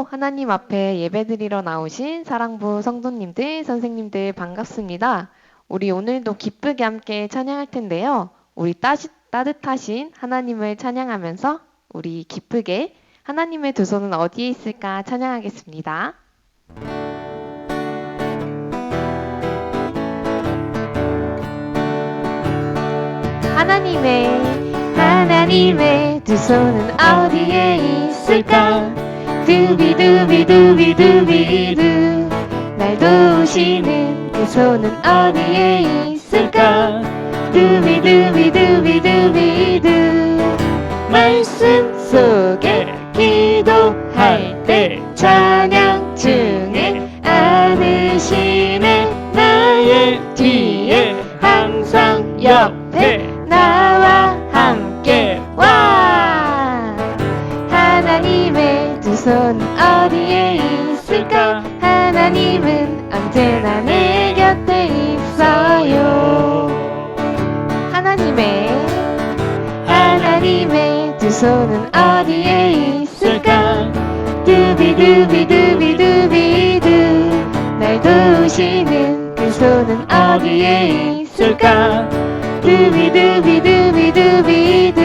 하나님 앞에 예배드리러 나오신 사랑부 성도님들, 선생님들 반갑습니다. 우리 오늘도 기쁘게 함께 찬양할 텐데요. 우리 따뜻하신 하나님을 찬양하면서 우리 기쁘게 하나님의 두 손은 어디에 있을까 찬양하겠습니다. 하나님의 두 손은 어디에 있을까? 두비두비두비두비두 날 도우시는 그 손은 어디에 있을까? 두비두비두비두비두 말씀 속에 기도할 때 찬양 중에 안으시네 나의 뒤에 항상 옆에 나와 함께 와 하나님의 두 손 어디에 있을까? 하나님은 언제나 내 곁에 있어요. 하나님의 두 손은 어디에 있을까? 두비두비두비두비두 날 도우시는 그 손은 어디에 있을까? 두비두비두비두비두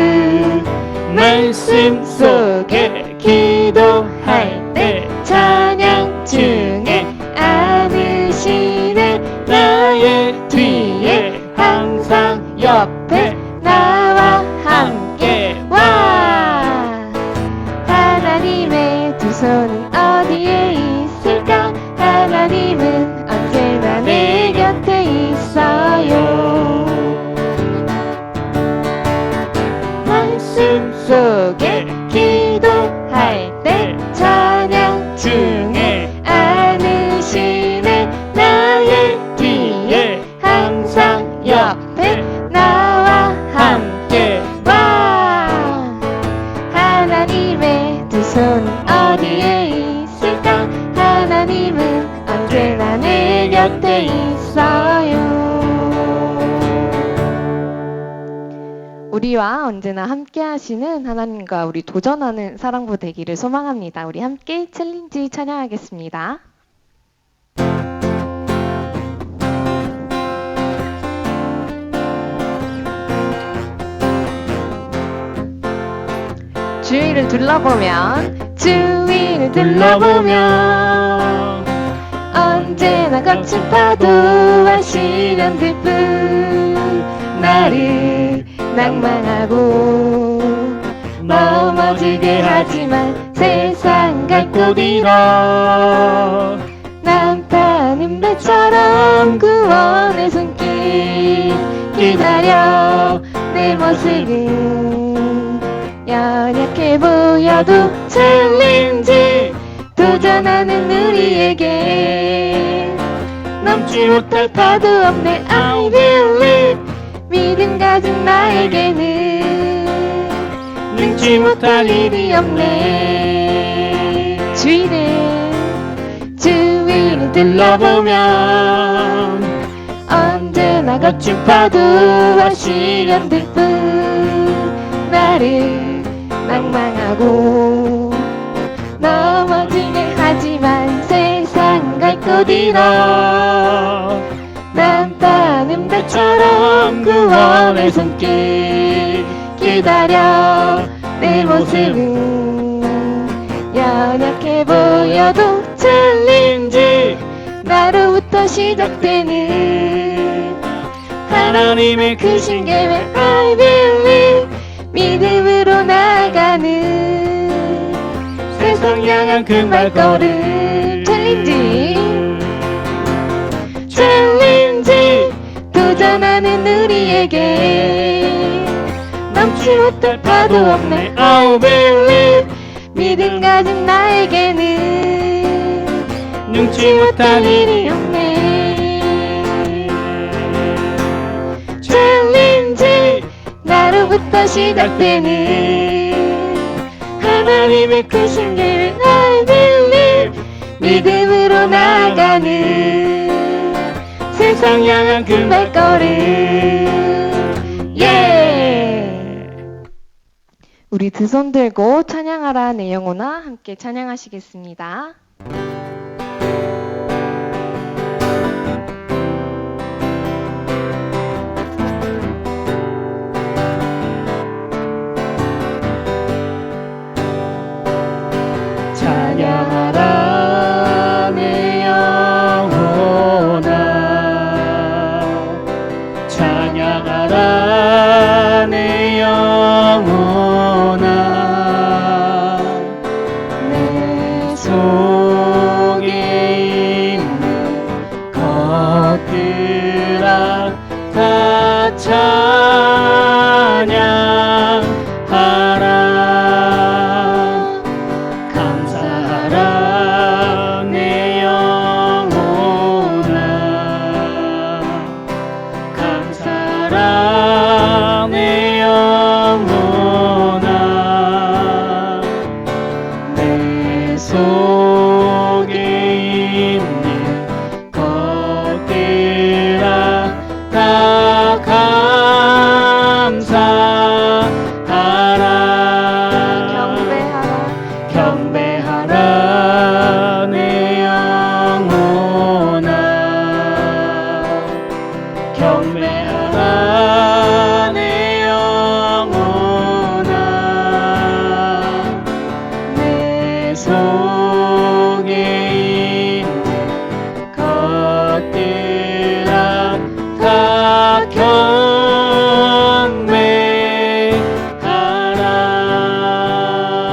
말씀 속에 기도할 때 찬양 중에 안으시네 나의 뒤에 항상 옆에 나와 함께 와 하나님의 두 손은 어디에 있을까? 하나님은 언제나 내 곁에 있어요. 말씀 속에 기도할 때 찬양 중에 안으시네 나의 뒤에 항상 옆에 나와 함께 와 하나님의 두 손은 어디에 있을까? 하나님은 언제나 내 곁에 있어요. 우리와 언제나 함께 하시는 하나님과 우리 도전하는 사랑부 되기를 소망합니다. 우리 함께 챌린지 찬양하겠습니다. 주위를 둘러보면 언제나 거친 파도와 시련들 뿐 나를 낭만하고 넘어지게 하지만 세상 갈 곳 잃어 난타는 배처럼 구원의 손길 기다려 내 모습은 연약해 보여도 챌린지 도전하는 우리에게 넘지 못할 파도 없네 I believe 믿음 가진 나에게는 능지 못할 일이 없네 주위를 둘러보면 언제나 거친 파도와 시련들 뿐 나를 낭만하고 넘어지게 하지만 세상 갈 곳 잃어 난 따는 배처럼 구원의 손길 기다려 내 모습은 연약해 보여도 챌린지 나로부터 시작되는 하나님의 크신 계획 I believe 믿음으로 나아가는 세상 향한 그 발걸음 챌린지 도전하는 우리에게 넘지 못할 파도 없네 I believe 믿음 가진 나에게는 능지 못할 일이 없네 챌린지 나로부터 시작되는 하나님의 크신 계획 I believe 믿음으로 나아가는 세상 향한 그 발걸음 우리 두 손 들고 찬양하라 내 영혼아 함께 찬양하시겠습니다. 찬양하라 내 영혼아 찬양하라 내 영혼아 내 속에 있는 것들아 다 찬양하라 감사하라 내 영혼아 감사하라 내 영혼아 내 속에 있는 것들아 다 감사하라 경배하라 내 영혼아 경배하라 내 영혼아 내 속에 있는 것들아 다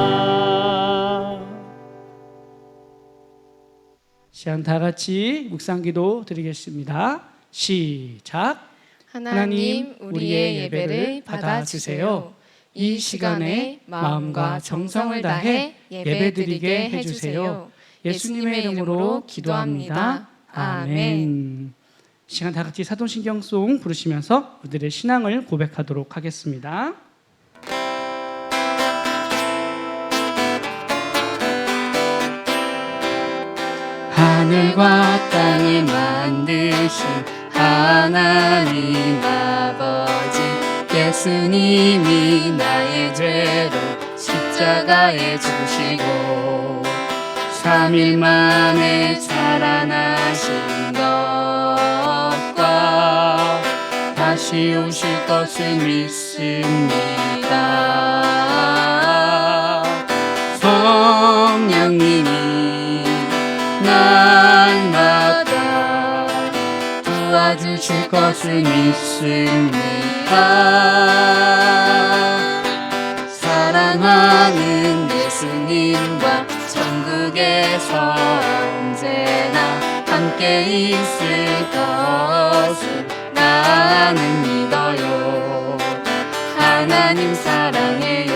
경배하라. 시간 다 같이 묵상기도 드리겠습니다. 시작. 하나님, 우리의 예배를 받아주세요. 이 시간에 마음과 정성을 다해 예배드리게 해주세요. 예수님의 이름으로 기도합니다. 아멘. 시간 다 같이 사도신경송 부르시면서 우리들의 신앙을 고백하도록 하겠습니다. 하늘과 땅을 만드신 하나님 아버지, 예수님이 나의 죄를 십자가에 주시고 3일 만에 살아나신 것과 다시 오실 것을 믿습니다. 성령님이 날마다 도와주실 것을 믿습니다. 사랑하는 예수님과 천국에서 언제나 함께 있을 것을 나는 믿어요. 하나님 사랑해요.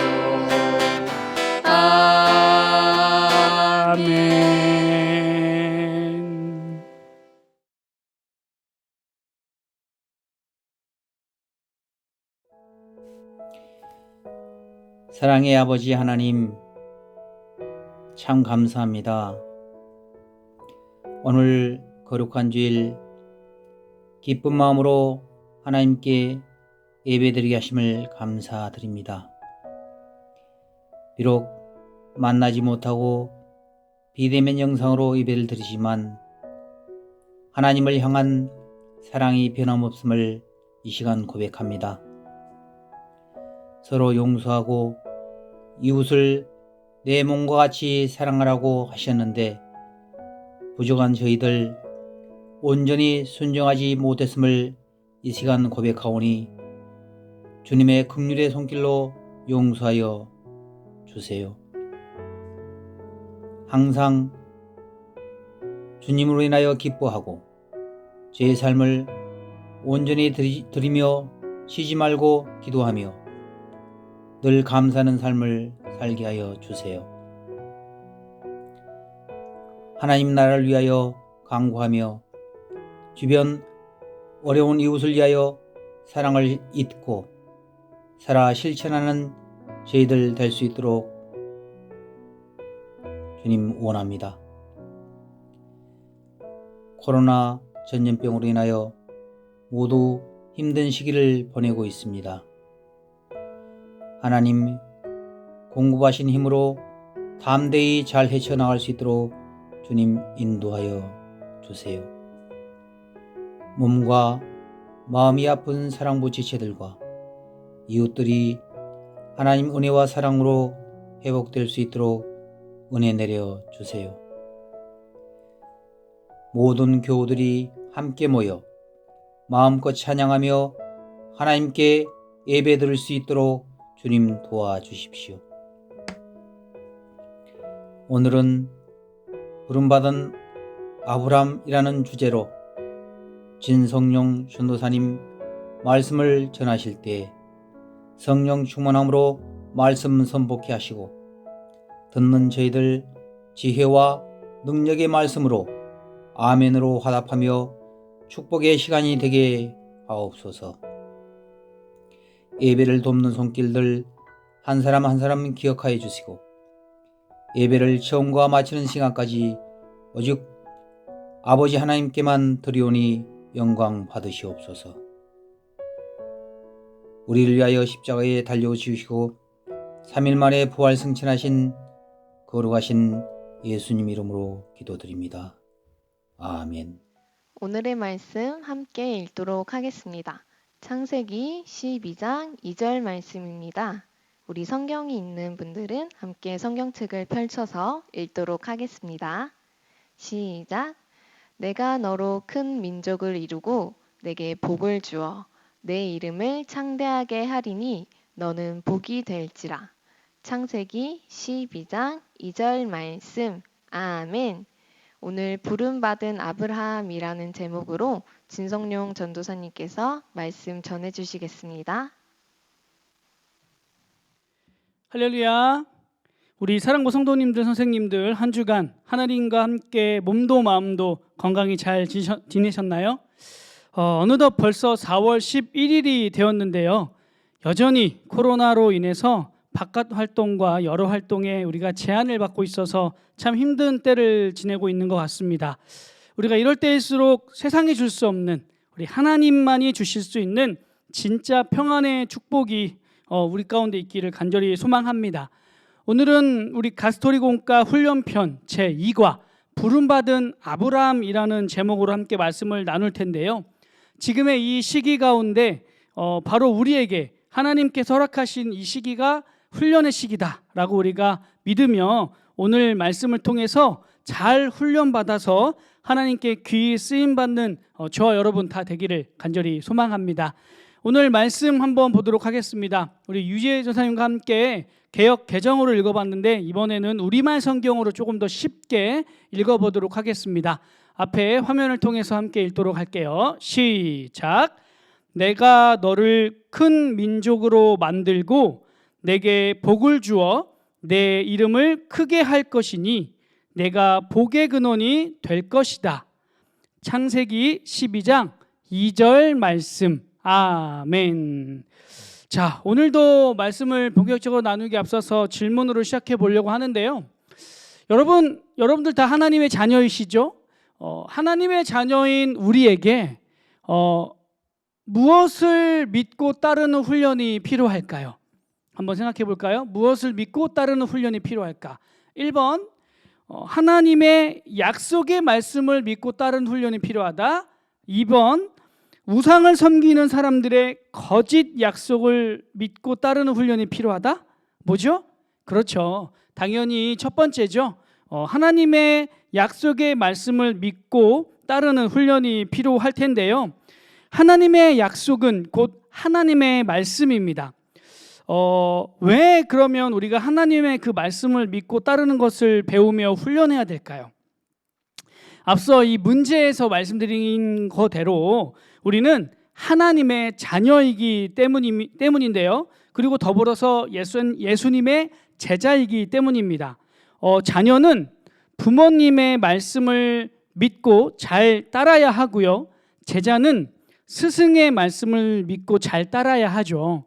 아멘. 사랑의 아버지 하나님, 참 감사합니다. 오늘 거룩한 주일 기쁜 마음으로 하나님께 예배드리게 하심을 감사드립니다. 비록 만나지 못하고 비대면 영상으로 예배를 드리지만 하나님을 향한 사랑이 변함없음을 이 시간 고백합니다. 서로 용서하고 이웃을 내 몸과 같이 사랑하라고 하셨는데 부족한 저희들 온전히 순종하지 못했음을 이 시간 고백하오니 주님의 긍휼의 손길로 용서하여 주세요. 항상 주님으로 인하여 기뻐하고 제 삶을 온전히 드리며 쉬지 말고 기도하며 늘 감사하는 삶을 살게 하여 주세요. 하나님 나라를 위하여 강구하며 주변 어려운 이웃을 위하여 사랑을 잇고 살아 실천하는 저희들 될 수 있도록 주님 원합니다. 코로나 전염병으로 인하여 모두 힘든 시기를 보내고 있습니다. 하나님, 공급하신 힘으로 담대히 잘 헤쳐나갈 수 있도록 주님 인도하여 주세요. 몸과 마음이 아픈 사랑부 지체들과 이웃들이 하나님 은혜와 사랑으로 회복될 수 있도록 은혜 내려 주세요. 모든 교우들이 함께 모여 마음껏 찬양하며 하나님께 예배드릴 수 있도록 주님 도와주십시오. 오늘은 부름받은 아브람이라는 주제로 진성령 전도사님 말씀을 전하실 때 성령 충만함으로 말씀 선포케 하시고 듣는 저희들 지혜와 능력의 말씀으로 아멘으로 화답하며 축복의 시간이 되게 하옵소서. 예배를 돕는 손길들 한 사람 한 사람 기억하여 주시고 예배를 처음과 마치는 시간까지 오직 아버지 하나님께만 드리오니 영광 받으시옵소서. 우리를 위하여 십자가에 달려오시고 3일 만에 부활 승천하신 거룩하신 예수님 이름으로 기도드립니다. 아멘. 오늘의 말씀 함께 읽도록 하겠습니다. 창세기 12장 2절 말씀입니다. 우리 성경이 있는 분들은 함께 성경책을 펼쳐서 읽도록 하겠습니다. 시작. 내가 너로 큰 민족을 이루고 내게 복을 주어 내 이름을 창대하게 하리니 너는 복이 될지라. 창세기 12장 2절 말씀. 아멘. 오늘 부름받은 아브라함이라는 제목으로 진성용 전도사님께서 말씀 전해주시겠습니다. 할렐루야. 우리 사랑부 성도님들, 선생님들 한 주간 하나님과 함께 몸도 마음도 건강히 잘 지내셨나요? 어느덧 벌써 4월 11일이 되었는데요. 여전히 코로나로 인해서 바깥 활동과 여러 활동에 우리가 제한을 받고 있어서 참 힘든 때를 지내고 있는 것 같습니다. 우리가 이럴 때일수록 세상이 줄 수 없는 우리 하나님만이 주실 수 있는 진짜 평안의 축복이 우리 가운데 있기를 간절히 소망합니다. 오늘은 우리 가스토리공과 훈련편 제2과 부름받은 아브라함이라는 제목으로 함께 말씀을 나눌 텐데요. 지금의 이 시기 가운데 바로 우리에게 하나님께서 허락하신 이 시기가 훈련의 시기다라고 우리가 믿으며 오늘 말씀을 통해서 잘 훈련받아서 하나님께 귀히 쓰임받는 저와 여러분 다 되기를 간절히 소망합니다. 오늘 말씀 한번 보도록 하겠습니다. 우리 유재 전사님과 함께 개역 개정으로 읽어봤는데 이번에는 우리말 성경으로 조금 더 쉽게 읽어보도록 하겠습니다. 앞에 화면을 통해서 함께 읽도록 할게요. 시작. 내가 너를 큰 민족으로 만들고 내게 복을 주어 내 이름을 크게 할 것이니 내가 복의 근원이 될 것이다. 창세기 12장 2절 말씀. 아멘. 자, 오늘도 말씀을 본격적으로 나누기 앞서서 질문으로 시작해 보려고 하는데요. 여러분들 다 하나님의 자녀이시죠? 하나님의 자녀인 우리에게 무엇을 믿고 따르는 훈련이 필요할까요? 한번 생각해 볼까요? 무엇을 믿고 따르는 훈련이 필요할까? 1번, 하나님의 약속의 말씀을 믿고 따르는 훈련이 필요하다. 2번, 우상을 섬기는 사람들의 거짓 약속을 믿고 따르는 훈련이 필요하다? 뭐죠? 그렇죠. 당연히 첫 번째죠. 하나님의 약속의 말씀을 믿고 따르는 훈련이 필요할 텐데요. 하나님의 약속은 곧 하나님의 말씀입니다. 왜 그러면 우리가 하나님의 그 말씀을 믿고 따르는 것을 배우며 훈련해야 될까요? 앞서 이 문제에서 말씀드린 거대로 우리는 하나님의 자녀이기 때문인데요. 그리고 더불어서 예수님의 제자이기 때문입니다. 자녀는 부모님의 말씀을 믿고 잘 따라야 하고요. 제자는 스승의 말씀을 믿고 잘 따라야 하죠.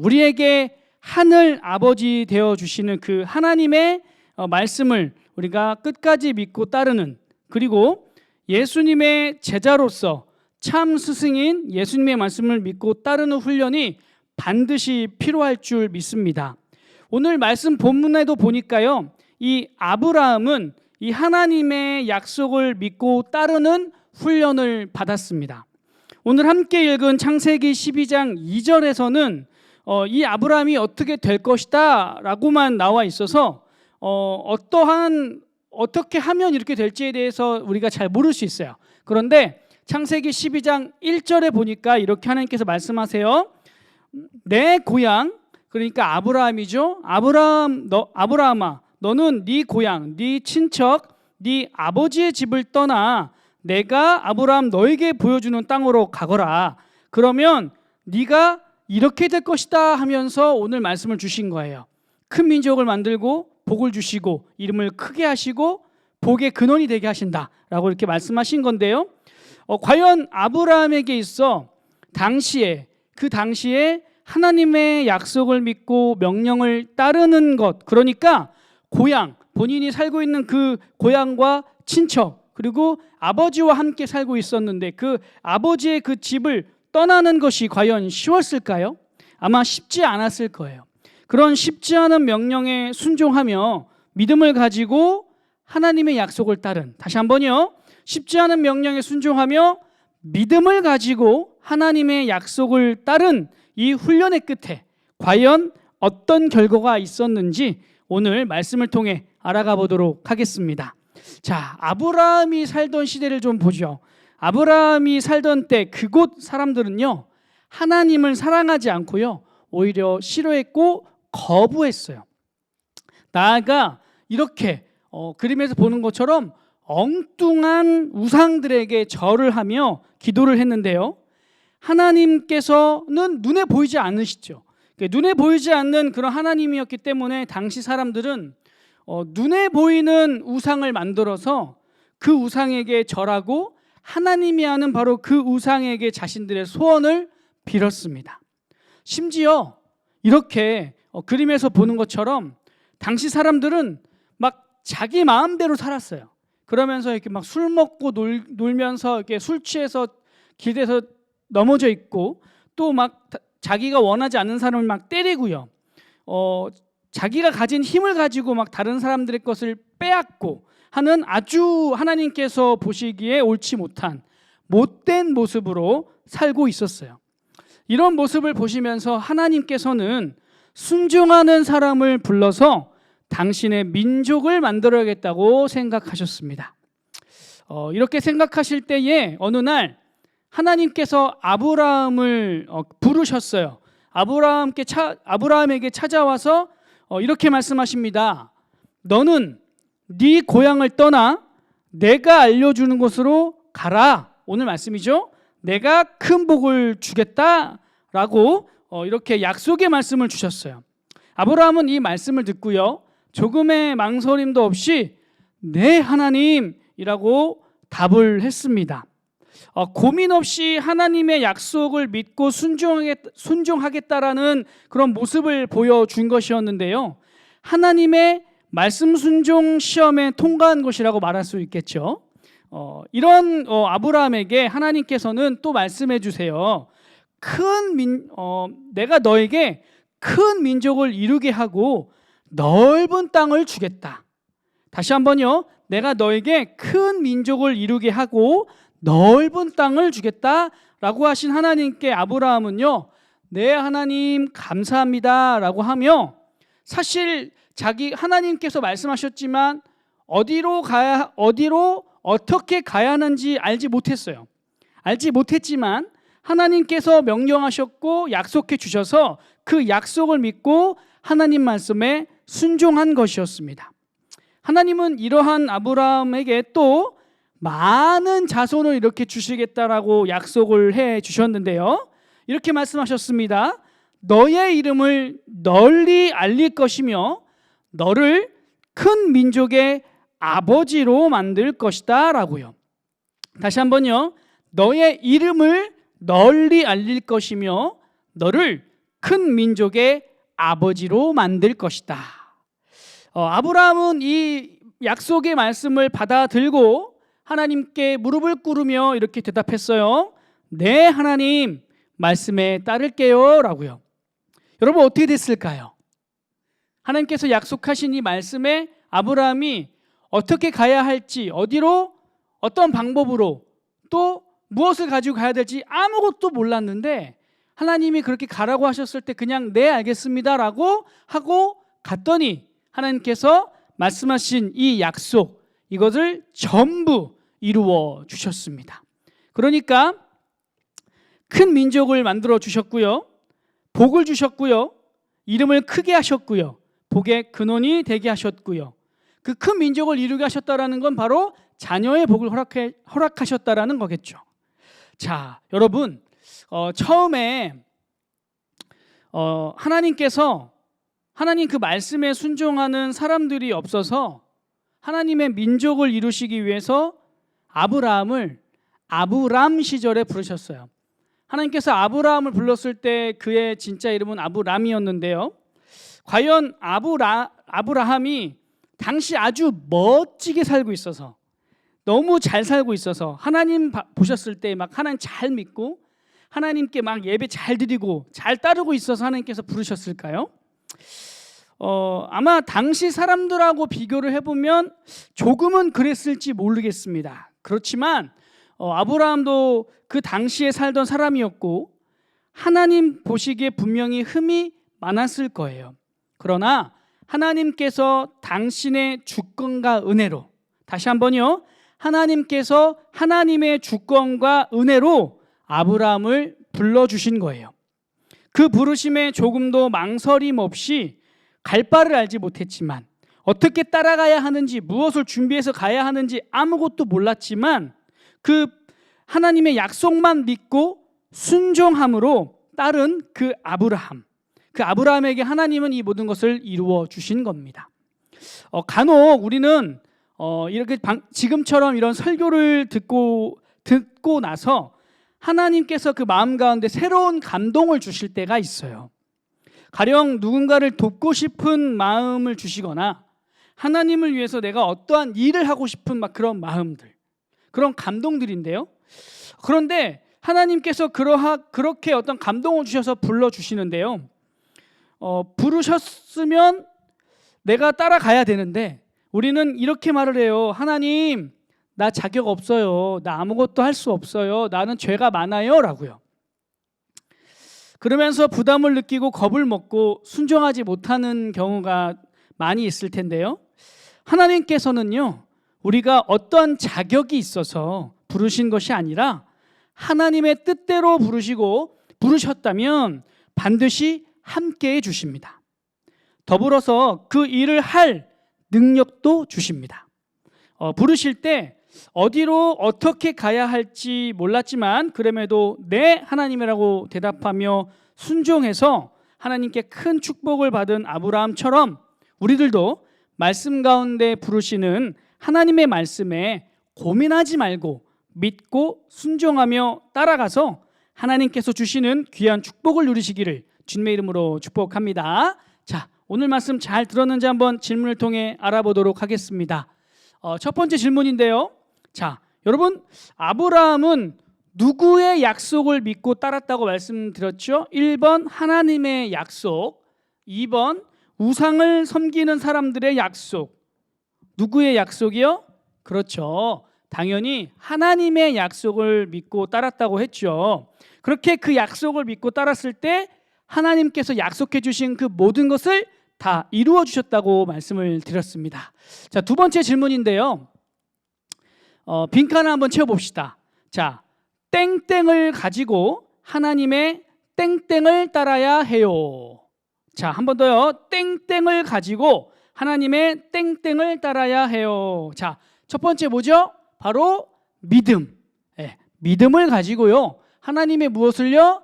우리에게 하늘 아버지 되어주시는 그 하나님의 말씀을 우리가 끝까지 믿고 따르는, 그리고 예수님의 제자로서 참 스승인 예수님의 말씀을 믿고 따르는 훈련이 반드시 필요할 줄 믿습니다. 오늘 말씀 본문에도 보니까요, 이 아브라함은 이 하나님의 약속을 믿고 따르는 훈련을 받았습니다. 오늘 함께 읽은 창세기 12장 2절에서는 이 아브라함이 어떻게 될 것이다 라고만 나와 있어서 어떻게 하면 이렇게 될지에 대해서 우리가 잘 모를 수 있어요. 그런데 창세기 12장 1절에 보니까 이렇게 하나님께서 말씀하세요. 내 고향, 그러니까 아브라함이죠. 아브라함아, 너는 네 고향, 네 친척, 네 아버지의 집을 떠나 내가 아브라함 너에게 보여주는 땅으로 가거라. 그러면 네가 이렇게 될 것이다 하면서 오늘 말씀을 주신 거예요. 큰 민족을 만들고 복을 주시고 이름을 크게 하시고 복의 근원이 되게 하신다라고 이렇게 말씀하신 건데요. 과연 아브라함에게 있어 그 당시에 하나님의 약속을 믿고 명령을 따르는 것, 그러니까 고향, 본인이 살고 있는 그 고향과 친척, 그리고 아버지와 함께 살고 있었는데 그 아버지의 그 집을 떠나는 것이 과연 쉬웠을까요? 아마 쉽지 않았을 거예요. 그런 쉽지 않은 명령에 순종하며 믿음을 가지고 하나님의 약속을 따른, 다시 한번요, 쉽지 않은 명령에 순종하며 믿음을 가지고 하나님의 약속을 따른 이 훈련의 끝에 과연 어떤 결과가 있었는지 오늘 말씀을 통해 알아가 보도록 하겠습니다. 자, 아브라함이 살던 시대를 좀 보죠. 아브라함이 살던 때 그곳 사람들은요, 하나님을 사랑하지 않고요, 오히려 싫어했고 거부했어요. 나아가 이렇게 그림에서 보는 것처럼 엉뚱한 우상들에게 절을 하며 기도를 했는데요, 하나님께서는 눈에 보이지 않으시죠. 눈에 보이지 않는 그런 하나님이었기 때문에 당시 사람들은 눈에 보이는 우상을 만들어서 그 우상에게 절하고 하나님이 하는 바로 그 우상에게 자신들의 소원을 빌었습니다. 심지어 이렇게 그림에서 보는 것처럼 당시 사람들은 막 자기 마음대로 살았어요. 그러면서 이렇게 막 술 먹고 놀면서 이렇게 술 취해서 길에서 넘어져 있고, 또 막 자기가 원하지 않는 사람을 막 때리고요. 자기가 가진 힘을 가지고 막 다른 사람들의 것을 빼앗고 하는 아주 하나님께서 보시기에 옳지 못한 못된 모습으로 살고 있었어요. 이런 모습을 보시면서 하나님께서는 순종하는 사람을 불러서 당신의 민족을 만들어야겠다고 생각하셨습니다. 이렇게 생각하실 때에 어느 날 하나님께서 아브라함을 부르셨어요. 아브라함에게 찾아와서 이렇게 말씀하십니다. 너는 네 고향을 떠나 내가 알려주는 곳으로 가라. 오늘 말씀이죠. 내가 큰 복을 주겠다라고 이렇게 약속의 말씀을 주셨어요. 아브라함은 이 말씀을 듣고요, 조금의 망설임도 없이 네 하나님이라고 답을 했습니다. 고민 없이 하나님의 약속을 믿고 순종하겠다라는 그런 모습을 보여준 것이었는데요, 하나님의 말씀 순종 시험에 통과한 것이라고 말할 수 있겠죠. 이런 아브라함에게 하나님께서는 또 말씀해 주세요. 내가 너에게 큰 민족을 이루게 하고 넓은 땅을 주겠다. 다시 한번요. 내가 너에게 큰 민족을 이루게 하고 넓은 땅을 주겠다라고 하신 하나님께 아브라함은요, 네 하나님 감사합니다 라고 하며, 사실 하나님께서 말씀하셨지만 어디로 어떻게 가야 하는지 알지 못했어요. 알지 못했지만 하나님께서 명령하셨고 약속해 주셔서 그 약속을 믿고 하나님 말씀에 순종한 것이었습니다. 하나님은 이러한 아브라함에게 또 많은 자손을 이렇게 주시겠다라고 약속을 해 주셨는데요, 이렇게 말씀하셨습니다. 너의 이름을 널리 알릴 것이며 너를 큰 민족의 아버지로 만들 것이다 라고요. 다시 한번요. 너의 이름을 널리 알릴 것이며 너를 큰 민족의 아버지로 만들 것이다. 아브라함은 이 약속의 말씀을 받아들고 하나님께 무릎을 꿇으며 이렇게 대답했어요. 네 하나님 말씀에 따를게요 라고요. 여러분 어떻게 됐을까요? 하나님께서 약속하신 이 말씀에 아브라함이 어떻게 가야 할지, 어디로, 어떤 방법으로, 또 무엇을 가지고 가야 될지 아무것도 몰랐는데 하나님이 그렇게 가라고 하셨을 때 그냥 네 알겠습니다라고 하고 갔더니 하나님께서 말씀하신 이 약속, 이것을 전부 이루어 주셨습니다. 그러니까 큰 민족을 만들어 주셨고요, 복을 주셨고요, 이름을 크게 하셨고요, 복의 근원이 되게 하셨고요, 그 큰 민족을 이루게 하셨다라는 건 바로 자녀의 복을 허락하셨다라는 거겠죠. 자, 여러분, 처음에 하나님께서 하나님 그 말씀에 순종하는 사람들이 없어서 하나님의 민족을 이루시기 위해서 아브라함을 아브람 시절에 부르셨어요. 하나님께서 아브라함을 불렀을 때 그의 진짜 이름은 아브람이었는데요, 과연 아브라함이 당시 아주 멋지게 살고 있어서, 너무 잘 살고 있어서, 하나님 보셨을 때 막 하나님 잘 믿고 하나님께 막 예배 잘 드리고 잘 따르고 있어서 하나님께서 부르셨을까요? 아마 당시 사람들하고 비교를 해보면 조금은 그랬을지 모르겠습니다. 그렇지만 아브라함도 그 당시에 살던 사람이었고 하나님 보시기에 분명히 흠이 많았을 거예요. 그러나 하나님께서 당신의 주권과 은혜로, 다시 한번요, 하나님께서 하나님의 주권과 은혜로 아브라함을 불러주신 거예요. 그 부르심에 조금도 망설임 없이 갈 바를 알지 못했지만, 어떻게 따라가야 하는지, 무엇을 준비해서 가야 하는지 아무것도 몰랐지만 그 하나님의 약속만 믿고 순종함으로 따른 그 아브라함에게 하나님은 이 모든 것을 이루어 주신 겁니다. 간혹 우리는 이렇게 지금처럼 이런 설교를 듣고 나서 하나님께서 그 마음 가운데 새로운 감동을 주실 때가 있어요. 가령 누군가를 돕고 싶은 마음을 주시거나 하나님을 위해서 내가 어떠한 일을 하고 싶은 막 그런 마음들, 그런 감동들인데요. 그런데 하나님께서 그렇게 어떤 감동을 주셔서 불러주시는데요, 부르셨으면 내가 따라가야 되는데 우리는 이렇게 말을 해요. 하나님, 나 자격 없어요. 나 아무것도 할 수 없어요. 나는 죄가 많아요 라고요. 그러면서 부담을 느끼고 겁을 먹고 순종하지 못하는 경우가 많이 있을 텐데요, 하나님께서는요, 우리가 어떤 자격이 있어서 부르신 것이 아니라 하나님의 뜻대로 부르셨다면 반드시 함께해 주십니다. 더불어서 그 일을 할 능력도 주십니다. 부르실 때 어디로 어떻게 가야 할지 몰랐지만 그럼에도 네 하나님이라고 대답하며 순종해서 하나님께 큰 축복을 받은 아브라함처럼 우리들도 말씀 가운데 부르시는 하나님의 말씀에 고민하지 말고 믿고 순종하며 따라가서 하나님께서 주시는 귀한 축복을 누리시기를 주님의 이름으로 축복합니다. 자, 오늘 말씀 잘 들었는지 한번 질문을 통해 알아보도록 하겠습니다. 첫 번째 질문인데요, 자, 여러분, 아브라함은 누구의 약속을 믿고 따랐다고 말씀드렸죠? 1번 하나님의 약속, 2번 우상을 섬기는 사람들의 약속. 누구의 약속이요? 그렇죠, 당연히 하나님의 약속을 믿고 따랐다고 했죠. 그렇게 그 약속을 믿고 따랐을 때 하나님께서 약속해 주신 그 모든 것을 다 이루어 주셨다고 말씀을 드렸습니다. 자, 두 번째 질문인데요, 빈칸을 한번 채워봅시다. 자, 땡땡을 가지고 하나님의 땡땡을 따라야 해요. 자, 한 번 더요. 땡땡을 가지고 하나님의 땡땡을 따라야 해요. 자, 첫 번째 뭐죠? 바로 믿음. 믿음을 가지고요, 하나님의 무엇을요?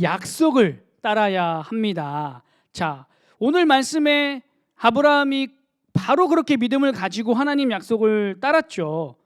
약속을 따라야 합니다. 자, 오늘 말씀에 아브라함이 바로 그렇게 믿음을 가지고 하나님 약속을 따랐죠.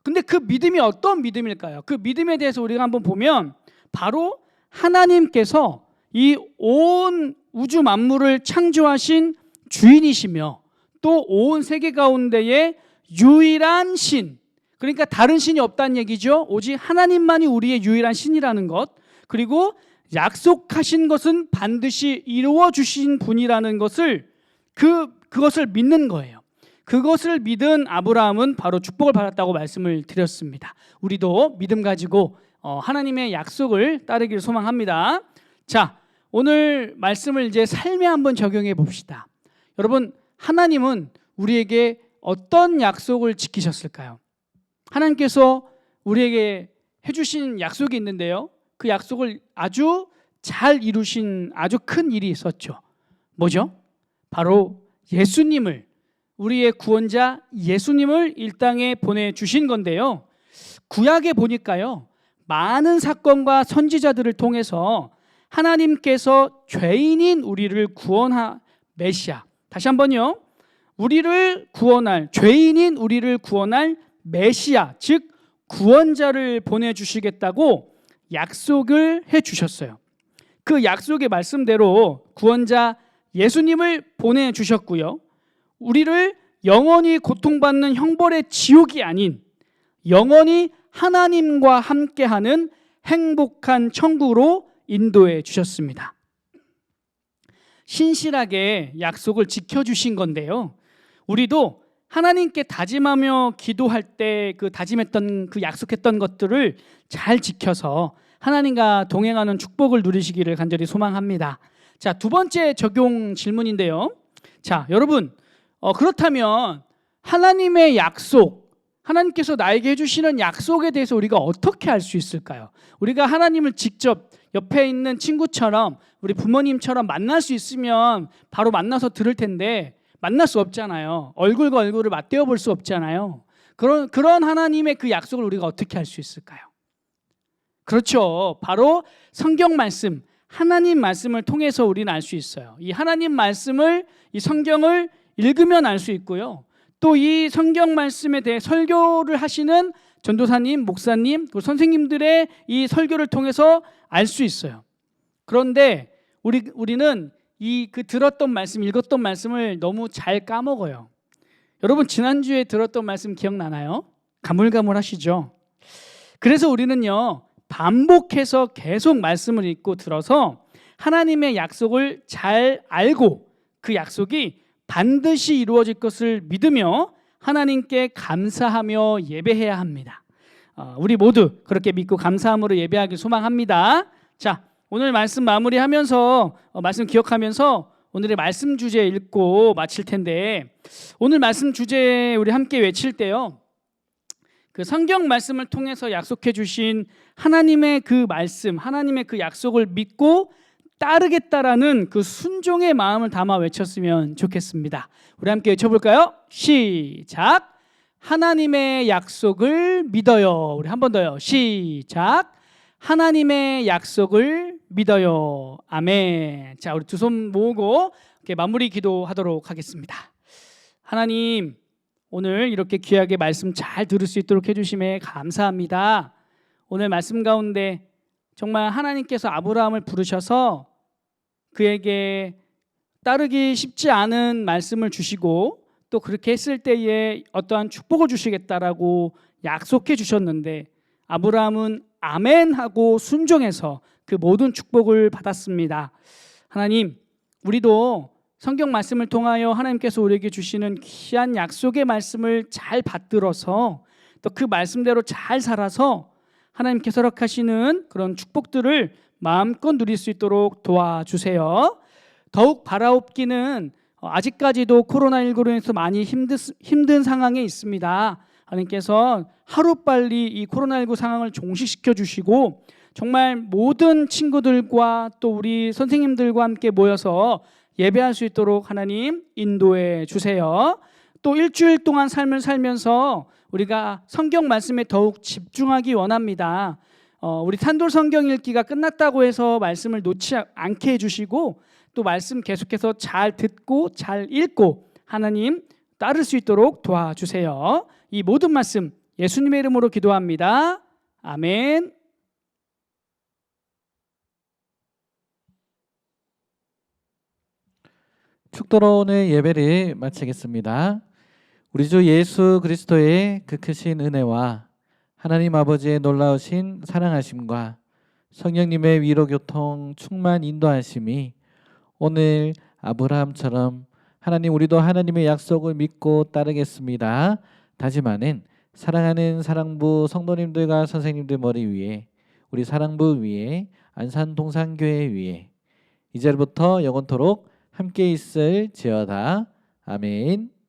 근데 그 믿음이 어떤 믿음일까요? 그 믿음에 대해서 우리가 한번 보면 바로 하나님께서 이 온 우주 만물을 창조하신 주인이시며 또 온 세계 가운데의 유일한 신, 그러니까 다른 신이 없다는 얘기죠. 오직 하나님만이 우리의 유일한 신이라는 것, 그리고 약속하신 것은 반드시 이루어 주신 분이라는 것을 그것을 믿는 거예요. 그것을 믿은 아브라함은 바로 축복을 받았다고 말씀을 드렸습니다. 우리도 믿음 가지고 하나님의 약속을 따르기를 소망합니다. 자, 오늘 말씀을 이제 삶에 한번 적용해 봅시다. 여러분, 하나님은 우리에게 어떤 약속을 지키셨을까요? 하나님께서 우리에게 해주신 약속이 있는데요. 그 약속을 아주 잘 이루신 아주 큰 일이 있었죠. 뭐죠? 바로 예수님을, 우리의 구원자 예수님을 이 땅에 보내주신 건데요. 구약에 보니까요, 많은 사건과 선지자들을 통해서 하나님께서 죄인인 우리를 구원할 메시아, 다시 한번요, 우리를 구원할, 죄인인 우리를 구원할 메시아, 즉 구원자를 보내주시겠다고 약속을 해주셨어요. 그 약속의 말씀대로 구원자 예수님을 보내주셨고요, 우리를 영원히 고통받는 형벌의 지옥이 아닌 영원히 하나님과 함께하는 행복한 천국으로 인도해 주셨습니다. 신실하게 약속을 지켜주신 건데요, 우리도 하나님께 다짐하며 기도할 때 그 다짐했던, 그 약속했던 것들을 잘 지켜서 하나님과 동행하는 축복을 누리시기를 간절히 소망합니다. 자, 두 번째 적용 질문인데요. 자, 여러분, 그렇다면 하나님의 약속, 하나님께서 나에게 해주시는 약속에 대해서 우리가 어떻게 알 수 있을까요? 우리가 하나님을 직접 옆에 있는 친구처럼, 우리 부모님처럼 만날 수 있으면 바로 만나서 들을 텐데 만날 수 없잖아요. 얼굴과 얼굴을 맞대어 볼 수 없잖아요. 그런 하나님의 그 약속을 우리가 어떻게 알 수 있을까요? 그렇죠. 바로 성경 말씀, 하나님 말씀을 통해서 우리는 알 수 있어요. 이 하나님 말씀을, 이 성경을 읽으면 알 수 있고요. 또 이 성경 말씀에 대해 설교를 하시는 전도사님, 목사님, 또 선생님들의 이 설교를 통해서 알 수 있어요. 그런데 우리는 그 들었던 말씀, 읽었던 말씀을 너무 잘 까먹어요. 여러분, 지난주에 들었던 말씀 기억나나요? 가물가물하시죠? 그래서 우리는요, 반복해서 계속 말씀을 읽고 들어서 하나님의 약속을 잘 알고 그 약속이 반드시 이루어질 것을 믿으며 하나님께 감사하며 예배해야 합니다. 우리 모두 그렇게 믿고 감사함으로 예배하길 소망합니다. 자, 오늘 말씀 마무리하면서 말씀 기억하면서 오늘의 말씀 주제 읽고 마칠 텐데, 오늘 말씀 주제 우리 함께 외칠 때요, 그 성경 말씀을 통해서 약속해 주신 하나님의 그 말씀, 하나님의 그 약속을 믿고 따르겠다라는 그 순종의 마음을 담아 외쳤으면 좋겠습니다. 우리 함께 외쳐볼까요? 시작. 하나님의 약속을 믿어요. 우리 한 번 더요. 시작. 하나님의 약속을 믿어요. 아멘. 자, 우리 두 손 모으고 이렇게 마무리 기도하도록 하겠습니다. 하나님, 오늘 이렇게 귀하게 말씀 잘 들을 수 있도록 해주심에 감사합니다. 오늘 말씀 가운데 정말 하나님께서 아브라함을 부르셔서 그에게 따르기 쉽지 않은 말씀을 주시고 또 그렇게 했을 때에 어떠한 축복을 주시겠다라고 약속해 주셨는데, 아브라함은 아멘 하고 순종해서 그 모든 축복을 받았습니다. 하나님, 우리도 성경 말씀을 통하여 하나님께서 우리에게 주시는 귀한 약속의 말씀을 잘 받들어서 또 그 말씀대로 잘 살아서 하나님께서 허락하시는 그런 축복들을 마음껏 누릴 수 있도록 도와주세요. 더욱 바라옵기는 아직까지도 코로나19로 인해서 많이 힘든 상황에 있습니다. 하나님께서 하루빨리 이 코로나19 상황을 종식시켜 주시고 정말 모든 친구들과 또 우리 선생님들과 함께 모여서 예배할 수 있도록 하나님 인도해 주세요. 또 일주일 동안 삶을 살면서 우리가 성경 말씀에 더욱 집중하기 원합니다. 우리 산돌 성경 읽기가 끝났다고 해서 말씀을 놓지 않게 해주시고 또 말씀 계속해서 잘 듣고 잘 읽고 하나님 따를 수 있도록 도와주세요. 이 모든 말씀 예수님의 이름으로 기도합니다. 아멘. 축도로 오늘 예배를 마치겠습니다. 우리 주 예수 그리스도의 그 크신 은혜와 하나님 아버지의 놀라우신 사랑하심과 성령님의 위로교통 충만 인도하심이 오늘 아브라함처럼 하나님, 우리도 하나님의 약속을 믿고 따르겠습니다. 다짐하는 사랑하는 사랑부 성도님들과 선생님들 머리 위에, 우리 사랑부 위에, 안산 동산교회 위에 이제부터 영원토록 함께 있을지어다. 아멘.